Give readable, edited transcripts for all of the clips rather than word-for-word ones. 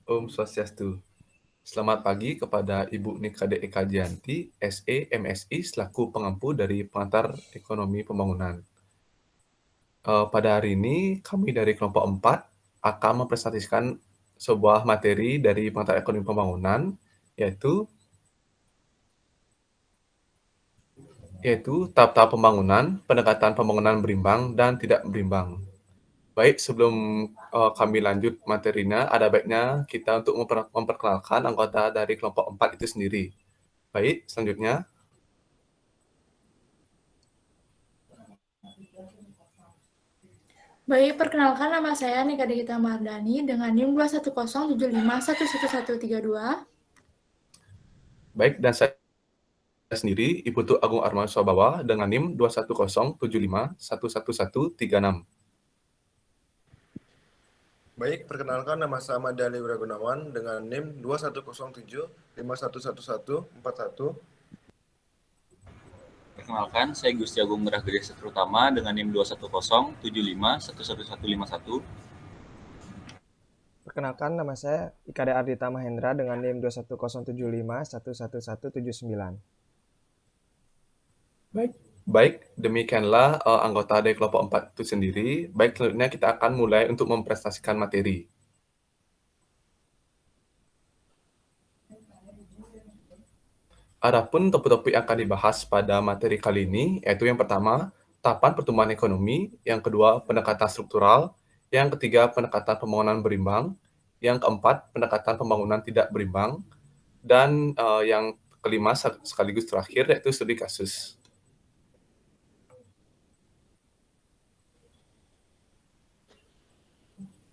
Om Swastiastu. Selamat pagi kepada Ibu Nikade Eka Gianti, SE, MSI, selaku pengampu dari pengantar ekonomi pembangunan. Pada hari ini, kami dari kelompok 4 akan mempresentasikan sebuah materi dari pengantar ekonomi pembangunan, yaitu tahap-tahap pembangunan, pendekatan pembangunan berimbang dan tidak berimbang. Baik, sebelum kami lanjut materinya, ada baiknya kita untuk memperkenalkan anggota dari kelompok 4 itu sendiri. Baik, selanjutnya. Baik, perkenalkan nama saya Nika Degita Mardani dengan NIM 21075111132. Baik, dan saya sendiri, Ibu Tuh Agung Arman Swabawa dengan NIM 21075111136. Baik, perkenalkan nama saya Ahmad Dhani Wiragunawan dengan NIM 2107511141. Perkenalkan, saya Gusti Agung Merah Gede Setrutama dengan NIM 21075111151. Perkenalkan, nama saya Ikade Ardita Mahendra dengan NIM 21075111179. Baik, demikianlah anggota dari kelompok 4 itu sendiri. Baik, selanjutnya kita akan mulai untuk mempresentasikan materi. Adapun topik-topik yang akan dibahas pada materi kali ini, yaitu yang pertama, tahapan pertumbuhan ekonomi, yang kedua, pendekatan struktural, yang ketiga, pendekatan pembangunan berimbang, yang keempat, pendekatan pembangunan tidak berimbang, dan yang kelima sekaligus terakhir, yaitu studi kasus.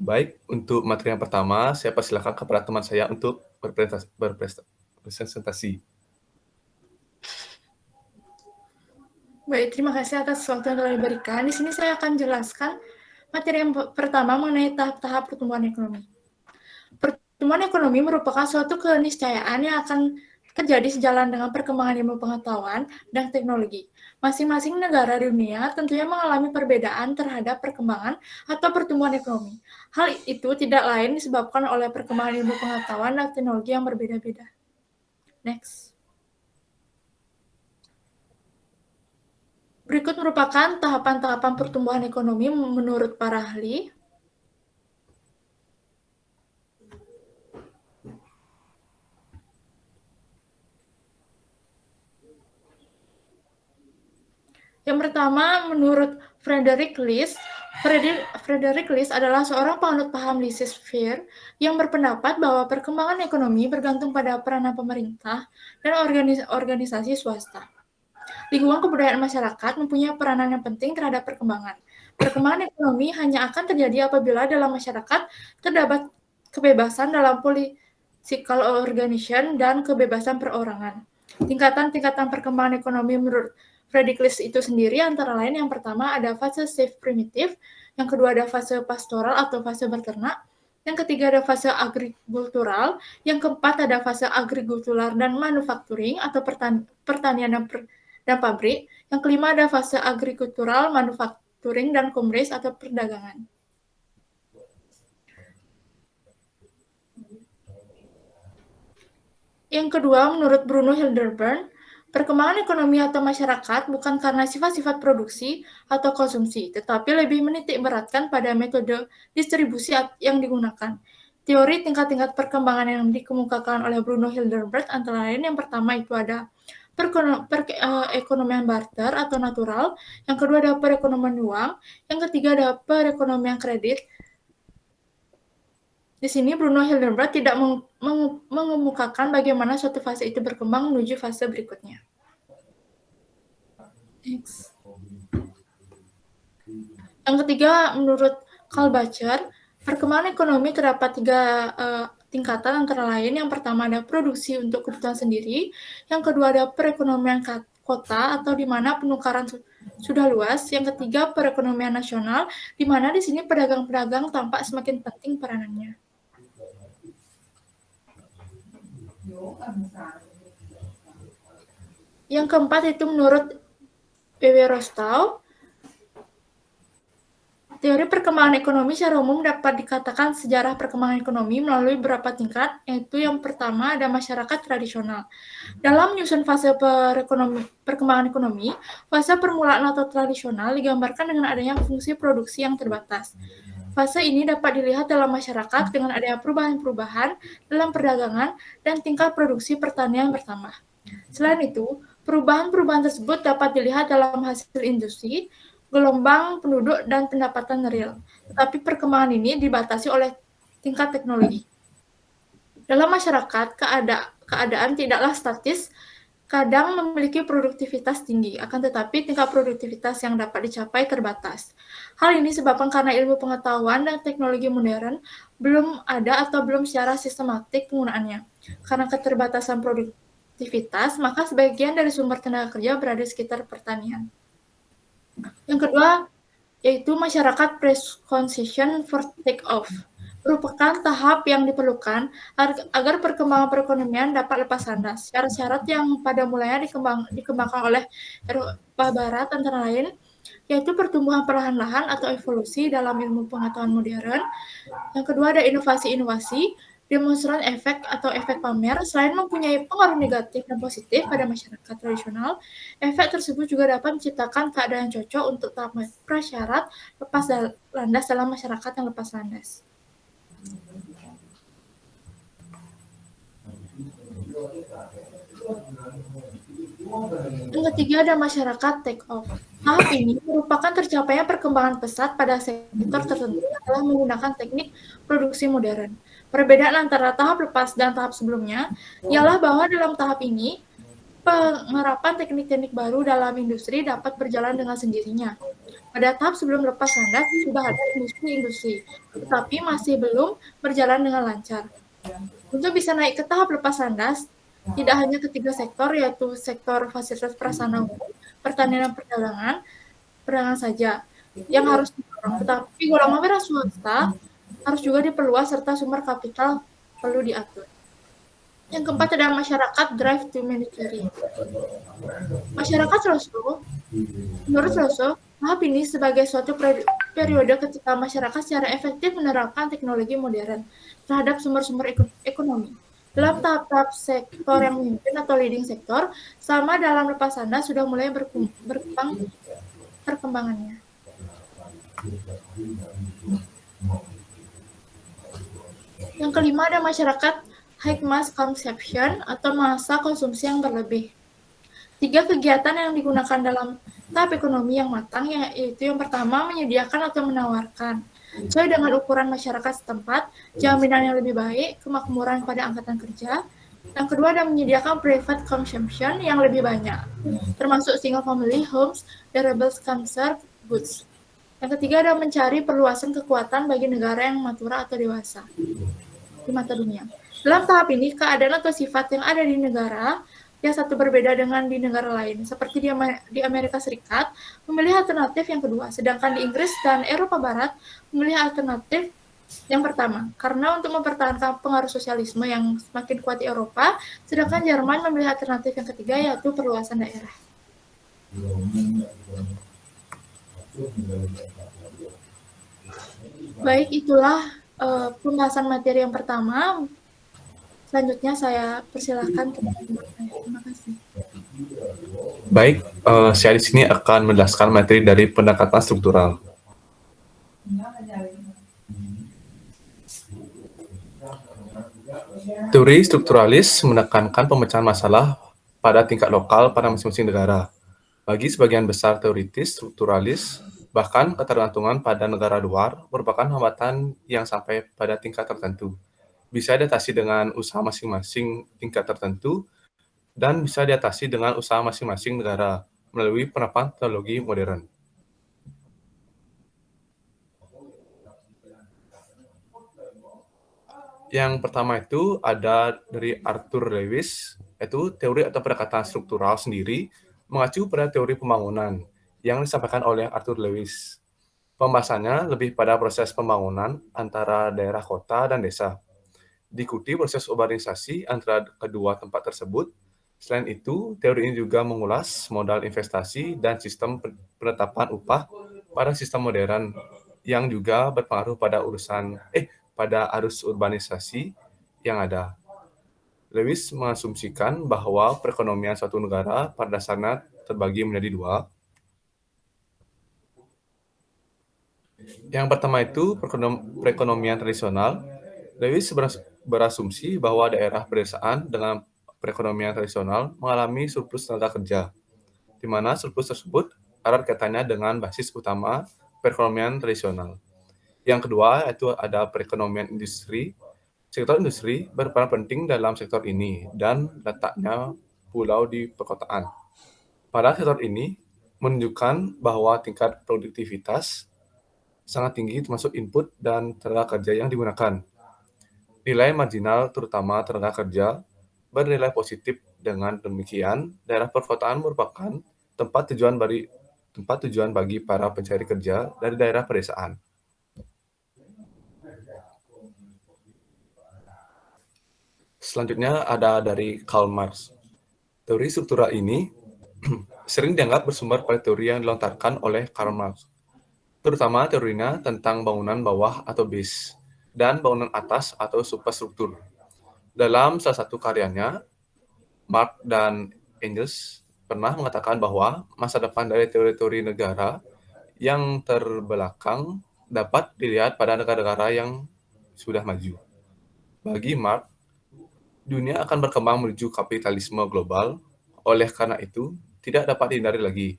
Baik, untuk materi yang pertama, saya persilakan kepada teman saya untuk berpresentasi. Baik, terima kasih atas waktu yang telah diberikan. Di sini saya akan jelaskan materi yang pertama mengenai tahap-tahap pertumbuhan ekonomi. Pertumbuhan ekonomi merupakan suatu keniscayaan yang akan terjadi sejalan dengan perkembangan ilmu pengetahuan dan teknologi. Masing-masing negara di dunia tentunya mengalami perbedaan terhadap perkembangan atau pertumbuhan ekonomi. Hal itu tidak lain disebabkan oleh perkembangan ilmu pengetahuan dan teknologi yang berbeda-beda. Next. Berikut merupakan tahapan-tahapan pertumbuhan ekonomi menurut para ahli. Yang pertama, menurut Frederick List adalah seorang penganut paham laissez-faire yang berpendapat bahwa perkembangan ekonomi bergantung pada peranan pemerintah dan organisasi swasta. Lingkungan kebudayaan masyarakat mempunyai peranan yang penting terhadap perkembangan. Perkembangan ekonomi hanya akan terjadi apabila dalam masyarakat terdapat kebebasan dalam political organization dan kebebasan perorangan. Tingkatan-tingkatan perkembangan ekonomi menurut Frederick List itu sendiri antara lain yang pertama ada fase safe primitif, yang kedua ada fase pastoral atau fase berternak, yang ketiga ada fase agrikultural, yang keempat ada fase agrikultural dan manufacturing atau pertanian dan pabrik, yang kelima ada fase agrikultural, manufacturing dan komersi atau perdagangan. Yang kedua, menurut Bruno Hildebrand, perkembangan ekonomi atau masyarakat bukan karena sifat-sifat produksi atau konsumsi, tetapi lebih menitik beratkan pada metode distribusi yang digunakan. Teori tingkat-tingkat perkembangan yang dikemukakan oleh Bruno Hildebrand antara lain yang pertama itu ada perekonomian barter atau natural, yang kedua ada perekonomian uang, yang ketiga ada perekonomian kredit. Di sini Bruno Hildebrand tidak mengemukakan bagaimana suatu fase itu berkembang menuju fase berikutnya. Next. Yang ketiga, menurut Karl Bacher, perkembangan ekonomi terdapat tiga tingkatan antara lain. Yang pertama ada produksi untuk kebutuhan sendiri, yang kedua ada perekonomian kota atau di mana penukaran sudah luas, yang ketiga perekonomian nasional, di mana di sini pedagang-pedagang tampak semakin penting peranannya. Yang keempat itu menurut W.W. Rostow, Teori perkembangan ekonomi secara umum dapat dikatakan sejarah perkembangan ekonomi melalui beberapa tingkat, yaitu yang pertama ada masyarakat tradisional. Dalam menyusun fase perkembangan ekonomi, fase permulaan atau tradisional digambarkan dengan adanya fungsi produksi yang terbatas. Fase ini dapat dilihat dalam masyarakat dengan adanya perubahan-perubahan dalam perdagangan dan tingkat produksi pertanian bertambah. Selain itu, perubahan-perubahan tersebut dapat dilihat dalam hasil industri, gelombang penduduk, dan pendapatan real. Tetapi perkembangan ini dibatasi oleh tingkat teknologi. Dalam masyarakat, keadaan tidaklah statis, kadang memiliki produktivitas tinggi, akan tetapi tingkat produktivitas yang dapat dicapai terbatas. Hal ini disebabkan karena ilmu pengetahuan dan teknologi modern belum ada atau belum secara sistematik penggunaannya. Karena keterbatasan produktivitas, maka sebagian dari sumber tenaga kerja berada di sekitar pertanian. Yang kedua, yaitu masyarakat pre-concession for take-off, merupakan tahap yang diperlukan agar perkembangan perekonomian dapat lepas landas. Syarat-syarat yang pada mulanya dikembangkan oleh Eropa Barat antara lain, yaitu pertumbuhan perlahan-lahan atau evolusi dalam ilmu pengetahuan modern. Yang kedua ada inovasi-inovasi, demonstran efek atau efek pamer. Selain mempunyai pengaruh negatif dan positif pada masyarakat tradisional, efek tersebut juga dapat menciptakan keadaan cocok untuk tahap prasyarat lepas landas dalam masyarakat yang lepas landas. Yang ketiga ada masyarakat take off. Tahap ini merupakan tercapainya perkembangan pesat pada sektor tertentu adalah menggunakan teknik produksi modern. Perbedaan antara tahap lepas dan tahap sebelumnya ialah bahwa dalam tahap ini penerapan teknik-teknik baru dalam industri dapat berjalan dengan sendirinya. Pada tahap sebelum lepas landas sudah ada industri-industri, tetapi masih belum berjalan dengan lancar. Untuk bisa naik ke tahap lepas landas, tidak hanya ketiga sektor, yaitu sektor fasilitas prasarana umum, pertanian dan perdagangan saja yang harus didorong, tetapi golongan merah swasta harus juga diperluas serta sumber kapital perlu diatur. Yang keempat adalah masyarakat drive to military. Masyarakat menurut Rousseau, tahap ini sebagai suatu periode ketika masyarakat secara efektif menerapkan teknologi modern terhadap sumber-sumber ekonomi. Dalam tahap-tahap sektor yang memimpin atau leading sektor, sama dalam lepas landas sudah mulai berkembang perkembangannya. Yang kelima ada masyarakat high mass consumption atau massa konsumsi yang berlebih. Tiga kegiatan yang digunakan dalam tahap ekonomi yang matang yaitu yang pertama menyediakan atau menawarkan sesuai dengan ukuran masyarakat setempat, jaminan yang lebih baik, kemakmuran pada angkatan kerja. Yang kedua ada menyediakan private consumption yang lebih banyak, termasuk single family homes, durable consumer goods. Yang ketiga ada mencari perluasan kekuatan bagi negara yang matura atau dewasa di mata dunia. Dalam tahap ini, keadaan atau sifat yang ada di negara yang satu berbeda dengan di negara lain. Seperti di Amerika Serikat, memilih alternatif yang kedua, sedangkan di Inggris dan Eropa Barat memilih alternatif yang pertama. Karena untuk mempertahankan pengaruh sosialisme yang semakin kuat di Eropa, sedangkan Jerman memilih alternatif yang ketiga, yaitu perluasan daerah. Baik, itulah pembahasan materi yang pertama. Selanjutnya saya persilahkan kepada teman-teman. Terima kasih. Baik, saya di sini akan menjelaskan materi dari pendekatan struktural. Teori strukturalis menekankan pemecahan masalah pada tingkat lokal pada masing-masing negara. Bagi sebagian besar teoritis strukturalis, bahkan ketergantungan pada negara luar merupakan hambatan yang sampai pada tingkat tertentu. Bisa diatasi dengan usaha masing-masing tingkat tertentu, dan bisa diatasi dengan usaha masing-masing negara melalui penerapan teknologi modern. Yang pertama itu ada dari Arthur Lewis, yaitu teori atau pendekatan struktural sendiri mengacu pada teori pembangunan yang disampaikan oleh Arthur Lewis. Pembahasannya lebih pada proses pembangunan antara daerah kota dan desa. Diikuti proses urbanisasi antara kedua tempat tersebut. Selain itu, teori ini juga mengulas modal investasi dan sistem penetapan upah pada sistem modern yang juga berpengaruh pada arus urbanisasi yang ada. Lewis mengasumsikan bahwa perekonomian suatu negara pada dasarnya terbagi menjadi dua. Yang pertama itu perekonomian tradisional. Lewis berasumsi bahwa daerah pedesaan dengan perekonomian tradisional mengalami surplus tenaga kerja, di mana surplus tersebut erat kaitannya dengan basis utama perekonomian tradisional. Yang kedua yaitu ada perekonomian industri. Sektor industri berperan penting dalam sektor ini dan letaknya pulau di perkotaan. Pada sektor ini menunjukkan bahwa tingkat produktivitas sangat tinggi termasuk input dan tenaga kerja yang digunakan. Nilai marginal terutama tenaga kerja bernilai positif. Dengan demikian, daerah perkotaan merupakan tempat tujuan bagi para pencari kerja dari daerah pedesaan. Selanjutnya ada dari Karl Marx. Teori struktural ini sering dianggap bersumber pada teori yang dilontarkan oleh Karl Marx, terutama teorinya tentang bangunan bawah atau base dan bangunan atas atau superstruktur. Dalam salah satu karyanya, Marx dan Engels pernah mengatakan bahwa masa depan dari teori-teori negara yang terbelakang dapat dilihat pada negara-negara yang sudah maju. Bagi Marx, dunia akan berkembang menuju kapitalisme global. Oleh karena itu, tidak dapat dihindari lagi.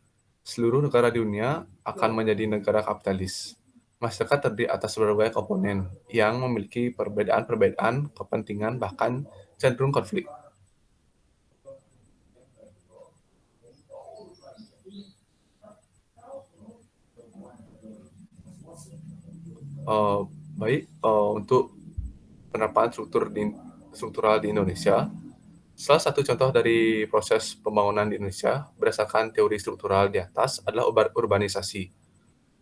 Seluruh negara di dunia akan menjadi negara kapitalis. Masyarakat terdiri atas berbagai komponen yang memiliki perbedaan-perbedaan kepentingan bahkan cenderung konflik. Untuk penerapan struktural di Indonesia, salah satu contoh dari proses pembangunan di Indonesia berdasarkan teori struktural di atas adalah urbanisasi.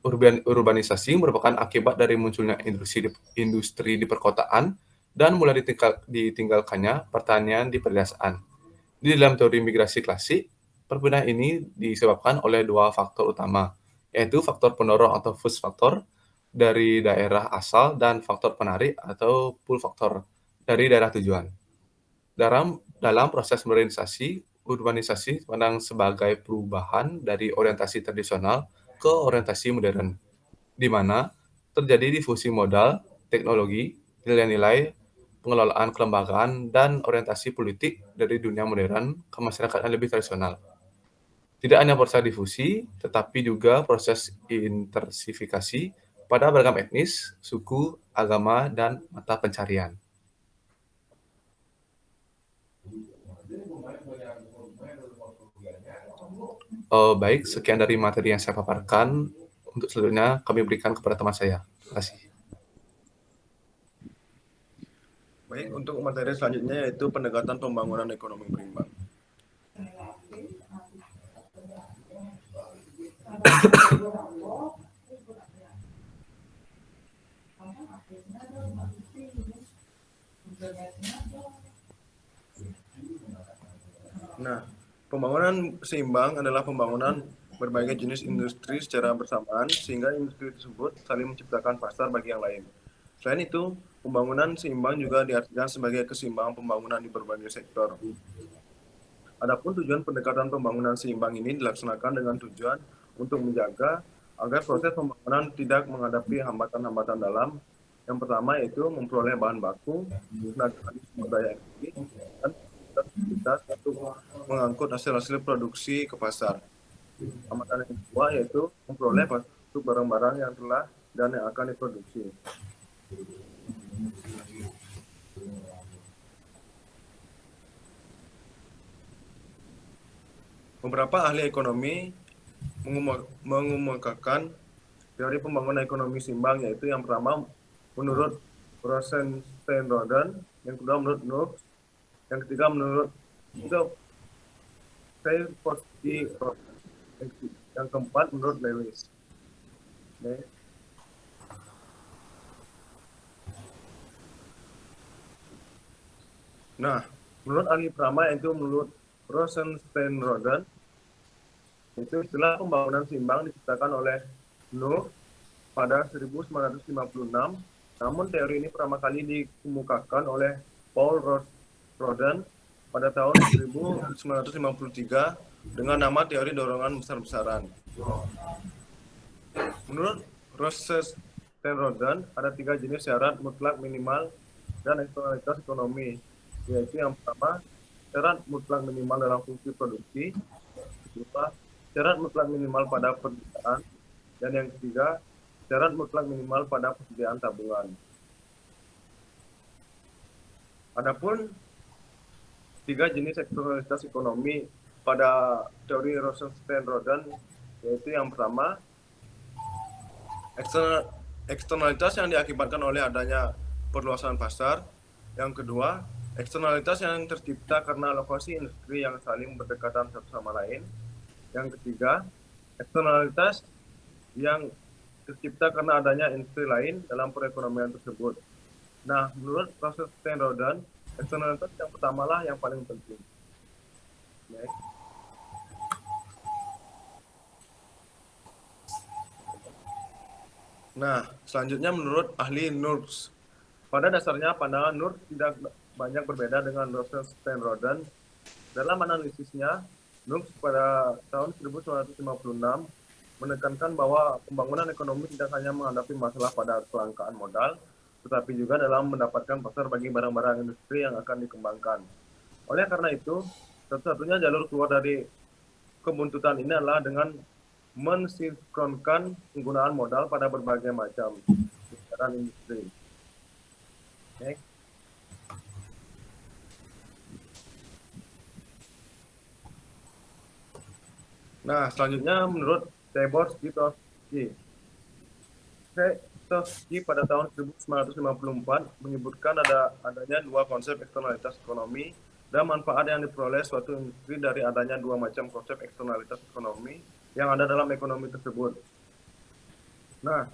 Urbanisasi merupakan akibat dari munculnya industri di perkotaan dan mulai ditinggalkannya pertanian di pedesaan. Di dalam teori migrasi klasik, perpindahan ini disebabkan oleh dua faktor utama, yaitu faktor pendorong atau push faktor dari daerah asal dan faktor penarik atau pull faktor dari daerah tujuan. Dalam proses urbanisasi dipandang sebagai perubahan dari orientasi tradisional ke orientasi modern, di mana terjadi difusi modal, teknologi, nilai-nilai, pengelolaan kelembagaan, dan orientasi politik dari dunia modern ke masyarakat yang lebih tradisional. Tidak hanya proses difusi, tetapi juga proses intensifikasi pada beragam etnis, suku, agama, dan mata pencarian. Baik, sekian dari materi yang saya paparkan. Untuk selanjutnya kami berikan kepada teman saya. Terima kasih. Baik, untuk materi selanjutnya yaitu pendekatan pembangunan ekonomi berimbang. Nah, pembangunan seimbang adalah pembangunan berbagai jenis industri secara bersamaan sehingga industri tersebut saling menciptakan pasar bagi yang lain. Selain itu, pembangunan seimbang juga diartikan sebagai keseimbangan pembangunan di berbagai sektor. Adapun tujuan pendekatan pembangunan seimbang ini dilaksanakan dengan tujuan untuk menjaga agar proses pembangunan tidak menghadapi hambatan-hambatan dalam. Yang pertama yaitu memperoleh bahan baku, tenaga sumber daya energi, dan aktivitas untuk mengangkut hasil-hasil produksi ke pasar. Hambatan yang kedua yaitu memperoleh pasar untuk barang-barang yang telah dan yang akan diproduksi. Beberapa ahli ekonomi mengemukakan teori pembangunan ekonomi seimbang, yaitu yang pertama menurut Rosensteinroden, yang kedua menurut Knox, yang ketiga menurut Sailorski, yang keempat menurut Lewis. Nah, menurut ahli pertama yaitu menurut Rosensteinroden, itu istilah pembangunan seimbang diciptakan oleh Knox pada 1956, namun teori ini pertama kali dikemukakan oleh Paul Rodin pada tahun 1953 dengan nama teori dorongan besar-besaran. Menurut Rosenstein-Rodin, ada 3 jenis syarat mutlak minimal dan eksternalitas ekonomi, yaitu yang pertama, syarat mutlak minimal dalam fungsi produksi, kedua, syarat mutlak minimal pada pekerjaan, dan yang ketiga, syarat mutlak minimal pada persediaan tabungan. Adapun 3 jenis eksternalitas ekonomi pada teori Rosenstein-Rodin, yaitu yang pertama, eksternalitas yang diakibatkan oleh adanya perluasan pasar. Yang kedua, eksternalitas yang tercipta karena alokasi industri yang saling berdekatan satu sama lain. Yang ketiga, eksternalitas yang tercipta karena adanya industri lain dalam perekonomian tersebut. Nah, menurut Rosenstein-Rodin, eksternalitas yang pertamalah yang paling penting. Next. Nah, selanjutnya menurut ahli Nurse. Pada dasarnya pandangan Nurse tidak banyak berbeda dengan Rosenstein-Rodin. Dalam analisisnya, Nurse pada tahun 1956 menekankan bahwa pembangunan ekonomi tidak hanya menghadapi masalah pada kelangkaan modal, tetapi juga dalam mendapatkan pasar bagi barang-barang industri yang akan dikembangkan. Oleh karena itu, satu-satunya jalur keluar dari kebuntutan ini adalah dengan mensinkronkan penggunaan modal pada berbagai macam kegiatan industri. Next. Nah, selanjutnya menurut Tversky pada tahun 1954 menyebutkan adanya 2 konsep eksternalitas ekonomi dan manfaat yang diperoleh suatu industri dari adanya 2 macam konsep eksternalitas ekonomi yang ada dalam ekonomi tersebut. Nah,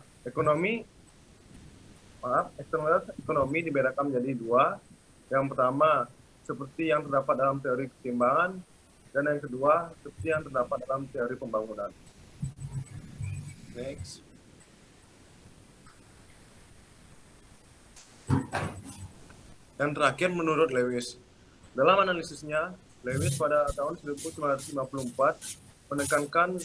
eksternalitas ekonomi dibedakan menjadi 2. Yang pertama, seperti yang terdapat dalam teori keseimbangan, dan yang kedua, seperti yang terdapat dalam teori pembangunan. Next. Yang terakhir menurut Lewis. Dalam analisisnya, Lewis pada tahun 1954 menekankan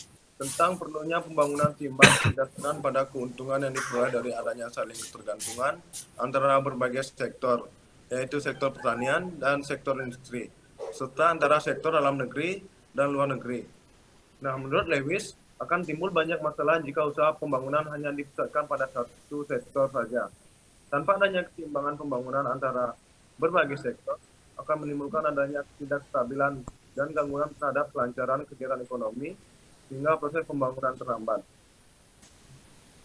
tentang perlunya pembangunan seimbang berdasarkan pada keuntungan yang diperoleh dari adanya saling ketergantungan antara berbagai sektor, yaitu sektor pertanian dan sektor industri, serta antara sektor dalam negeri dan luar negeri. Nah, menurut Lewis, akan timbul banyak masalah jika usaha pembangunan hanya dipusatkan pada satu sektor saja. Tanpa adanya keseimbangan pembangunan antara berbagai sektor, akan menimbulkan adanya ketidakstabilan dan gangguan terhadap kelancaran kegiatan ekonomi, sehingga proses pembangunan terhambat.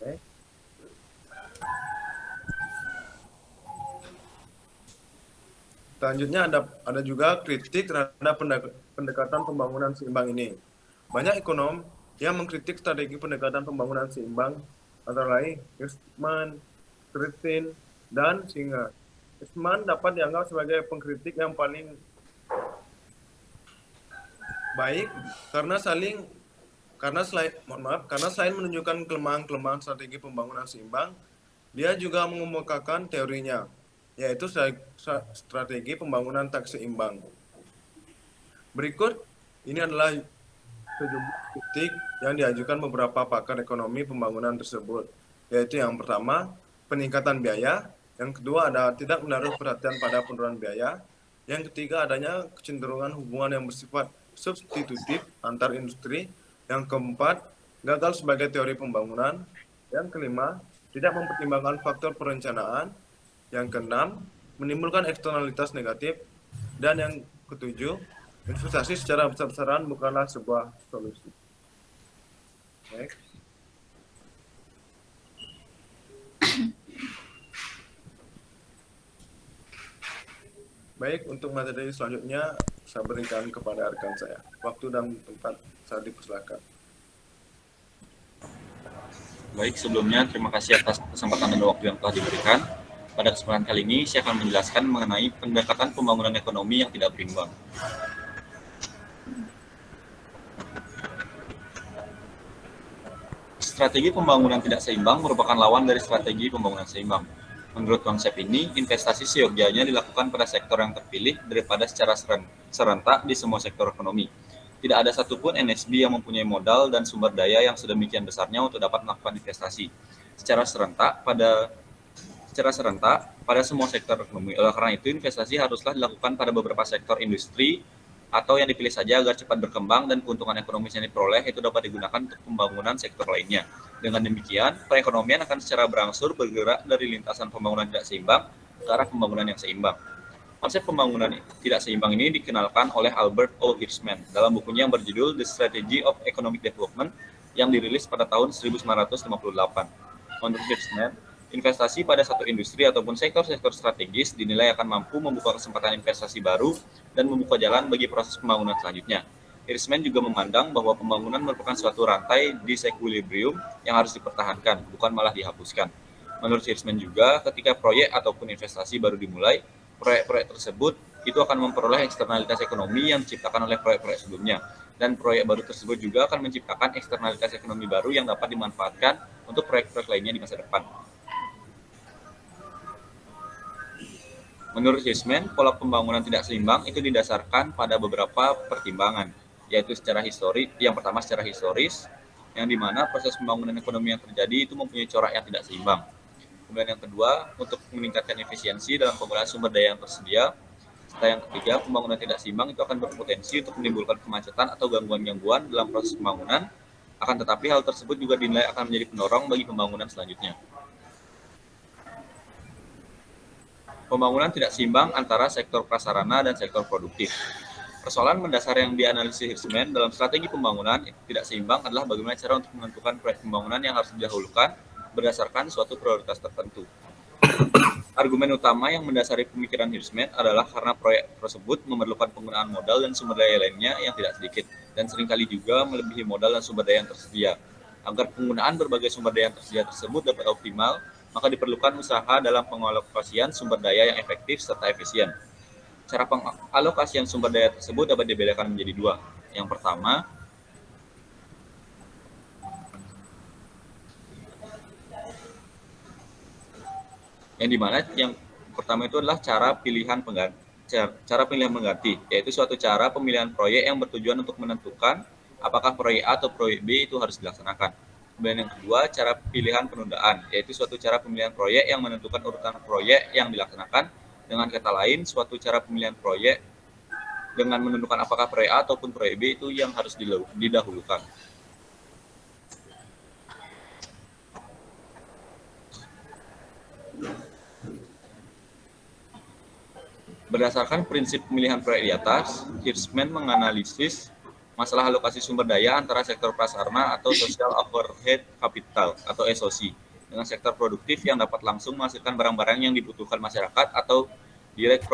Okay. Selanjutnya ada juga kritik terhadap pendekatan pembangunan seimbang ini. Banyak ekonom yang mengkritik strategi pendekatan pembangunan seimbang, antara lain Eastman, Christine, dan Singer. Eastman dapat dianggap sebagai pengkritik yang paling baik karena selain menunjukkan kelemahan-kelemahan strategi pembangunan seimbang, dia juga mengemukakan teorinya, yaitu strategi pembangunan tak seimbang. Berikut ini adalah sejumlah kritik yang diajukan beberapa pakar ekonomi pembangunan tersebut, yaitu yang pertama, peningkatan biaya, yang kedua ada tidak menaruh perhatian pada penurunan biaya, yang ketiga adanya kecenderungan hubungan yang bersifat substitutif antar industri, yang keempat gagal sebagai teori pembangunan, yang kelima tidak mempertimbangkan faktor perencanaan, yang keenam menimbulkan eksternalitas negatif, dan yang ketujuh investasi secara besar-besaran bukanlah sebuah solusi. Next. Baik, untuk materi selanjutnya saya berikan kepada rekan saya. Waktu dan tempat saya dipersilakan. Baik, sebelumnya terima kasih atas kesempatan dan waktu yang telah diberikan. Pada kesempatan kali ini, saya akan menjelaskan mengenai pendekatan pembangunan ekonomi yang tidak berimbang. Strategi pembangunan tidak seimbang merupakan lawan dari strategi pembangunan seimbang. Menurut konsep ini, investasi seyogyanya dilakukan pada sektor yang terpilih daripada secara serentak di semua sektor ekonomi. Tidak ada satupun NSB yang mempunyai modal dan sumber daya yang sedemikian besarnya untuk dapat melakukan investasi secara serentak pada semua sektor ekonomi. Oleh karena itu, investasi haruslah dilakukan pada beberapa sektor industri atau yang dipilih saja agar cepat berkembang dan keuntungan ekonomis yang diperoleh itu dapat digunakan untuk pembangunan sektor lainnya. Dengan demikian, perekonomian akan secara berangsur bergerak dari lintasan pembangunan tidak seimbang ke arah pembangunan yang seimbang. Konsep pembangunan tidak seimbang ini dikenalkan oleh Albert O. Hirschman dalam bukunya yang berjudul The Strategy of Economic Development yang dirilis pada tahun 1958. Menurut Hirschman, investasi pada satu industri ataupun sektor-sektor strategis dinilai akan mampu membuka kesempatan investasi baru dan membuka jalan bagi proses pembangunan selanjutnya. Hirschman juga memandang bahwa pembangunan merupakan suatu rantai disequilibrium yang harus dipertahankan, bukan malah dihapuskan. Menurut Hirschman juga, ketika proyek ataupun investasi baru dimulai, proyek-proyek tersebut itu akan memperoleh eksternalitas ekonomi yang diciptakan oleh proyek-proyek sebelumnya. Dan proyek baru tersebut juga akan menciptakan eksternalitas ekonomi baru yang dapat dimanfaatkan untuk proyek-proyek lainnya di masa depan. Menurut Hirschman, pola pembangunan tidak seimbang itu didasarkan pada beberapa pertimbangan, yaitu yang pertama secara historis, yang dimana proses pembangunan ekonomi yang terjadi itu mempunyai corak yang tidak seimbang. Kemudian yang kedua, untuk meningkatkan efisiensi dalam penggunaan sumber daya yang tersedia. Serta yang ketiga, pembangunan tidak seimbang itu akan berpotensi untuk menimbulkan kemacetan atau gangguan-gangguan dalam proses pembangunan, akan tetapi hal tersebut juga dinilai akan menjadi pendorong bagi pembangunan selanjutnya. Pembangunan tidak seimbang antara sektor prasarana dan sektor produktif. Persoalan mendasar yang dianalisis Hirschman dalam strategi pembangunan tidak seimbang adalah bagaimana cara untuk menentukan proyek pembangunan yang harus didahulukan berdasarkan suatu prioritas tertentu. Argumen utama yang mendasari pemikiran Hirschman adalah karena proyek tersebut memerlukan penggunaan modal dan sumber daya lainnya yang tidak sedikit, dan seringkali juga melebihi modal dan sumber daya yang tersedia. Agar penggunaan berbagai sumber daya yang tersedia tersebut dapat optimal, maka diperlukan usaha dalam pengalokasian sumber daya yang efektif serta efisien. Cara pengalokasian sumber daya tersebut dapat dibedakan menjadi dua. Yang pertama, itu adalah cara pilihan pengganti, yaitu suatu cara pemilihan proyek yang bertujuan untuk menentukan apakah proyek A atau proyek B itu harus dilaksanakan. Kemudian yang kedua, cara pilihan penundaan, yaitu suatu cara pemilihan proyek yang menentukan urutan proyek yang dilaksanakan. Dengan kata lain, suatu cara pemilihan proyek dengan menentukan apakah proyek A ataupun proyek B itu yang harus didahulukan. Berdasarkan prinsip pemilihan proyek di atas, Hirschman menganalisis masalah alokasi sumber daya antara sektor prasarana atau social overhead capital atau SOC dengan sektor produktif yang dapat langsung menghasilkan barang-barang yang dibutuhkan masyarakat atau direct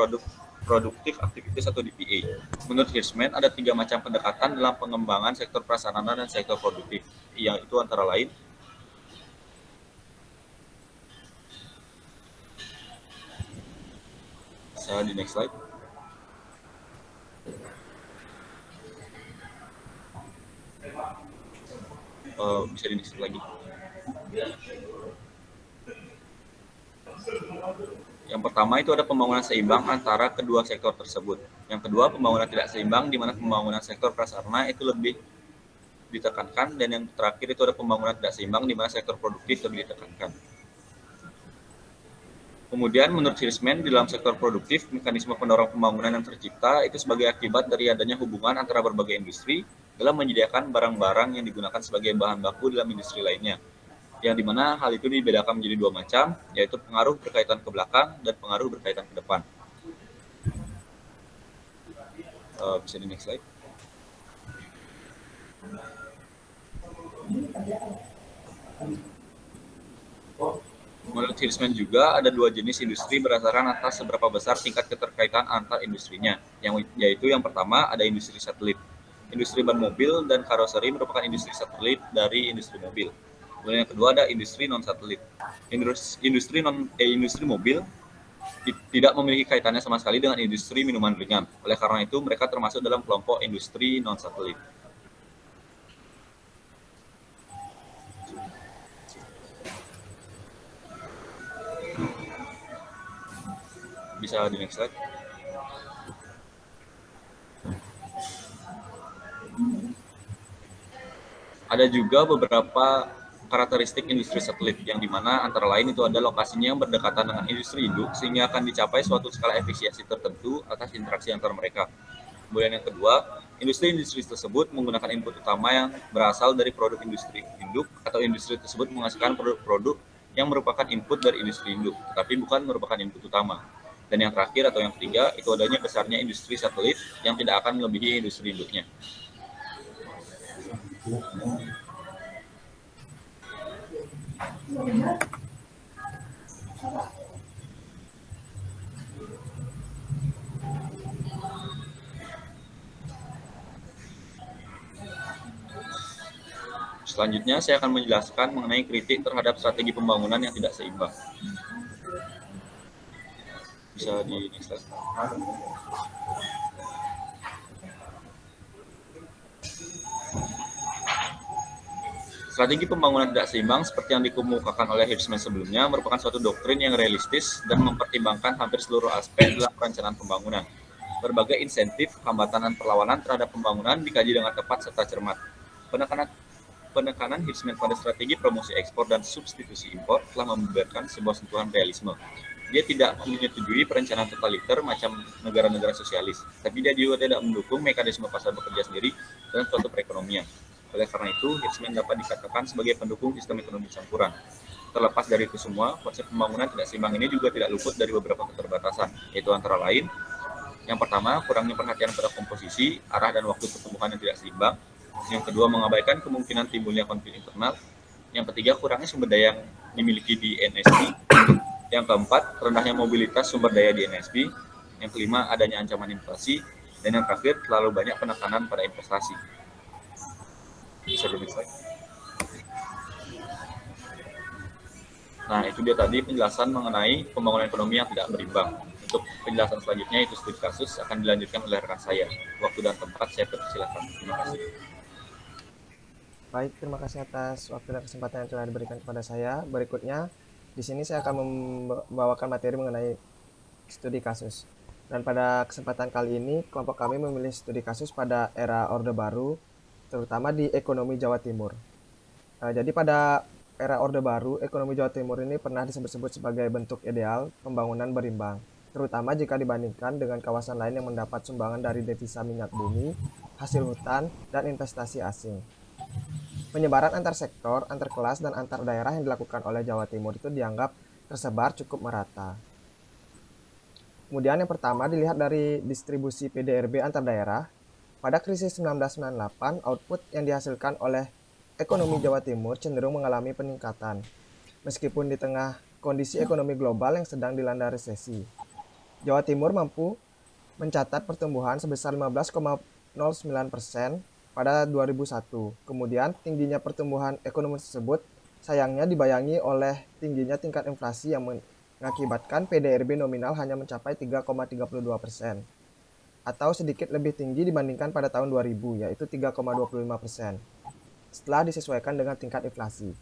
productive activities atau DPA. Menurut Hirschman, ada 3 macam pendekatan dalam pengembangan sektor prasarana dan sektor produktif, yang itu antara lain di next slide. Bisa di next lagi. Yang pertama itu ada pembangunan seimbang antara kedua sektor tersebut. Yang kedua, pembangunan tidak seimbang di mana pembangunan sektor prasarana itu lebih ditekankan, dan yang terakhir itu ada pembangunan tidak seimbang di mana sektor produktif lebih ditekankan. Kemudian menurut Hirschman, di dalam sektor produktif, mekanisme pendorong pembangunan yang tercipta itu sebagai akibat dari adanya hubungan antara berbagai industri dalam menyediakan barang-barang yang digunakan sebagai bahan baku dalam industri lainnya. Yang dimana hal itu dibedakan menjadi 2 macam, yaitu pengaruh berkaitan ke belakang dan pengaruh berkaitan ke depan. Bisa di next slide. Menurut Hirschman juga ada 2 jenis industri berdasarkan atas seberapa besar tingkat keterkaitan antar industrinya, yaitu yang pertama ada industri satelit. Industri ban mobil dan karoseri merupakan industri satelit dari industri mobil. Kemudian yang kedua ada industri non-satelit. Industri mobil tidak memiliki kaitannya sama sekali dengan industri minuman ringan. Oleh karena itu, mereka termasuk dalam kelompok industri non-satelit. Bisa di next slide. Ada juga beberapa karakteristik industri satelit yang dimana antara lain itu ada lokasinya yang berdekatan dengan industri induk sehingga akan dicapai suatu skala efisiensi tertentu atas interaksi antara mereka. Kemudian yang kedua, industri-industri tersebut menggunakan input utama yang berasal dari produk industri induk atau industri tersebut menghasilkan produk-produk yang merupakan input dari industri induk, tetapi bukan merupakan input utama. Dan yang terakhir atau yang ketiga, itu adanya besarnya industri satelit yang tidak akan melebihi industri induknya. Selanjutnya, saya akan menjelaskan mengenai kritik terhadap strategi pembangunan yang tidak seimbang. Bisa di next slide. Strategi pembangunan tidak seimbang seperti yang dikemukakan oleh Hirschman sebelumnya merupakan suatu doktrin yang realistis dan mempertimbangkan hampir seluruh aspek dalam perencanaan pembangunan. Berbagai insentif, hambatan, dan perlawanan terhadap pembangunan dikaji dengan tepat serta cermat. Penekanan Hirschman pada strategi promosi ekspor dan substitusi impor telah membuatkan sebuah sentuhan realisme. Dia tidak menyetujui perencanaan totaliter macam negara-negara sosialis, tapi dia juga tidak mendukung mekanisme pasar bekerja sendiri dalam suatu perekonomian. Oleh karena itu, Hirschman dapat dikatakan sebagai pendukung sistem ekonomi campuran. Terlepas dari itu semua, konsep pembangunan tidak seimbang ini juga tidak luput dari beberapa keterbatasan, yaitu antara lain, yang pertama, kurangnya perhatian pada komposisi, arah, dan waktu pertumbuhan yang tidak seimbang. Yang kedua, mengabaikan kemungkinan timbulnya konflik internal. Yang ketiga, kurangnya sumber daya yang dimiliki di NSB. Yang keempat, rendahnya mobilitas sumber daya di NSB. Yang kelima, adanya ancaman inflasi. Dan yang terakhir, terlalu banyak penekanan pada investasi. Bisa di next slide. Nah, itu dia tadi penjelasan mengenai pembangunan ekonomi yang tidak berimbang. Untuk penjelasan selanjutnya, itu studi kasus, akan dilanjutkan oleh rekan saya. Waktu dan tempat saya persilakan. Terima kasih. Baik, terima kasih atas waktu dan kesempatan yang telah diberikan kepada saya. Berikutnya, di sini saya akan membawakan materi mengenai studi kasus. Dan pada kesempatan kali ini, kelompok kami memilih studi kasus pada era Orde Baru, terutama di ekonomi Jawa Timur. Jadi pada era Orde Baru, ekonomi Jawa Timur ini pernah disebut-sebut sebagai bentuk ideal pembangunan berimbang, terutama jika dibandingkan dengan kawasan lain yang mendapat sumbangan dari devisa minyak bumi, hasil hutan, dan investasi asing. Penyebaran antar sektor, antar kelas, dan antar daerah yang dilakukan oleh Jawa Timur itu dianggap tersebar cukup merata. Kemudian yang pertama dilihat dari distribusi PDRB antar daerah. Pada krisis 1998, output yang dihasilkan oleh ekonomi Jawa Timur cenderung mengalami peningkatan, meskipun di tengah kondisi ekonomi global yang sedang dilanda resesi. Jawa Timur mampu mencatat pertumbuhan sebesar 15,09% pada 2001. Kemudian tingginya pertumbuhan ekonomi tersebut sayangnya dibayangi oleh tingginya tingkat inflasi yang mengakibatkan PDRB nominal hanya mencapai 3,32%. Atau sedikit lebih tinggi dibandingkan pada tahun 2000, yaitu 3,25%, setelah disesuaikan dengan tingkat inflasi.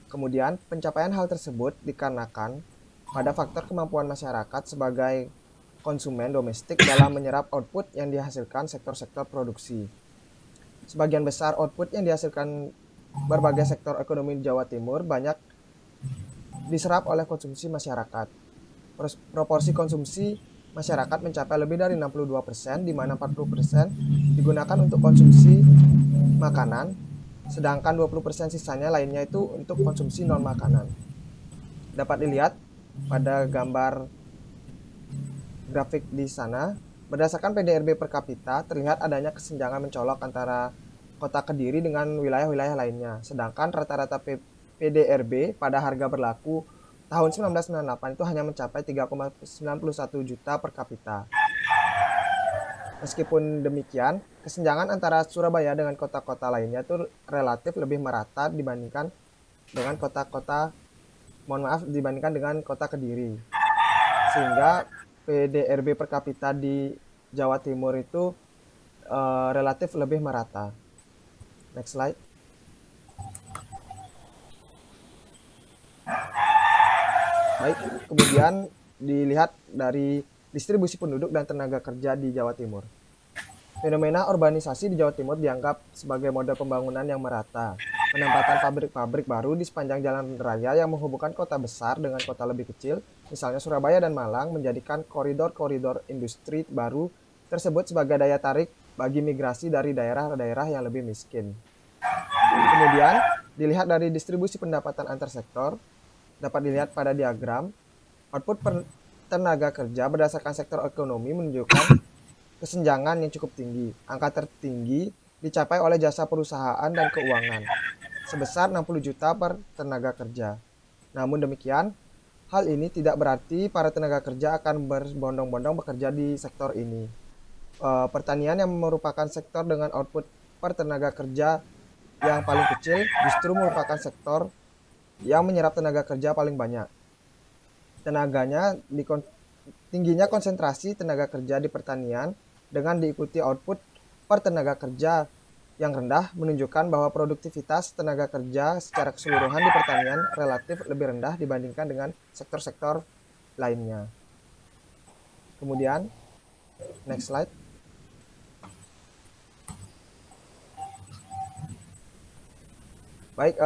Kemudian, pencapaian hal tersebut dikarenakan pada faktor kemampuan masyarakat sebagai konsumen domestik dalam menyerap output yang dihasilkan sektor-sektor produksi. Sebagian besar output yang dihasilkan berbagai sektor ekonomi di Jawa Timur banyak diserap oleh konsumsi masyarakat. Proporsi konsumsi masyarakat mencapai lebih dari 62%, di mana 40% digunakan untuk konsumsi makanan, sedangkan 20% sisanya lainnya itu untuk konsumsi non-makanan. Dapat dilihat pada gambar grafik di sana, berdasarkan PDRB per kapita, terlihat adanya kesenjangan mencolok antara kota Kediri dengan wilayah-wilayah lainnya, sedangkan rata-rata PDRB pada harga berlaku tahun 1998 itu hanya mencapai 3,91 juta per kapita. Meskipun demikian, kesenjangan antara Surabaya dengan kota-kota lainnya itu relatif lebih merata dibandingkan dengan kota Kediri. Sehingga PDRB per kapita di Jawa Timur itu relatif lebih merata. Next slide. Baik, kemudian dilihat dari distribusi penduduk dan tenaga kerja di Jawa Timur. Fenomena urbanisasi di Jawa Timur dianggap sebagai model pembangunan yang merata. Penempatan pabrik-pabrik baru di sepanjang jalan raya yang menghubungkan kota besar dengan kota lebih kecil, misalnya Surabaya dan Malang, menjadikan koridor-koridor industri baru tersebut sebagai daya tarik bagi migrasi dari daerah-daerah yang lebih miskin. Kemudian, dilihat dari distribusi pendapatan antar sektor, dapat dilihat pada diagram, output per tenaga kerja berdasarkan sektor ekonomi menunjukkan kesenjangan yang cukup tinggi. Angka tertinggi dicapai oleh jasa perusahaan dan keuangan, sebesar 60 juta per tenaga kerja. Namun demikian, hal ini tidak berarti para tenaga kerja akan berbondong-bondong bekerja di sektor ini. Pertanian yang merupakan sektor dengan output per tenaga kerja yang paling kecil justru merupakan sektor yang menyerap tenaga kerja paling banyak. Tingginya konsentrasi tenaga kerja di pertanian dengan diikuti output per tenaga kerja yang rendah menunjukkan bahwa produktivitas tenaga kerja secara keseluruhan di pertanian relatif lebih rendah dibandingkan dengan sektor-sektor lainnya. Kemudian, next slide. Baik,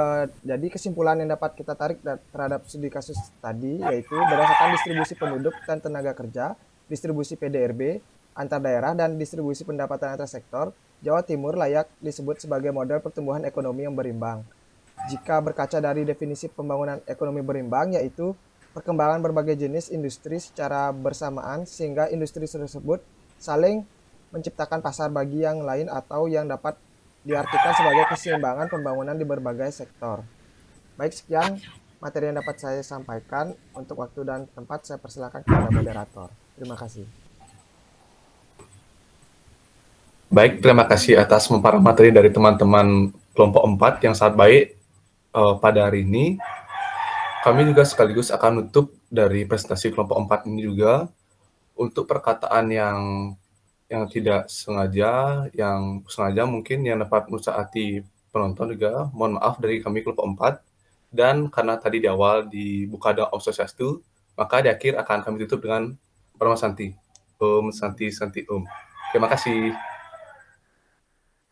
jadi kesimpulan yang dapat kita tarik terhadap studi kasus tadi yaitu berdasarkan distribusi penduduk dan tenaga kerja, distribusi PDRB antar daerah, dan distribusi pendapatan antar sektor, Jawa Timur layak disebut sebagai model pertumbuhan ekonomi yang berimbang. Jika berkaca dari definisi pembangunan ekonomi berimbang, yaitu perkembangan berbagai jenis industri secara bersamaan sehingga industri tersebut saling menciptakan pasar bagi yang lain atau yang dapat diartikan sebagai keseimbangan pembangunan di berbagai sektor. Baik, sekian materi yang dapat saya sampaikan. Untuk waktu dan tempat saya persilakan kepada moderator. Terima kasih. Baik, terima kasih atas memaparan materi dari teman-teman kelompok 4 yang sangat baik pada hari ini. Kami juga sekaligus akan nutup dari presentasi kelompok 4 ini juga untuk perkataan yang tidak sengaja, yang sengaja mungkin yang dapat merusak hati penonton juga. Mohon maaf dari kami kelompok 4. Dan karena tadi di awal dibuka dengan Om Swastiastu, maka di akhir akan kami tutup dengan Parama Santi. Om Santi Santi Om. Terima kasih.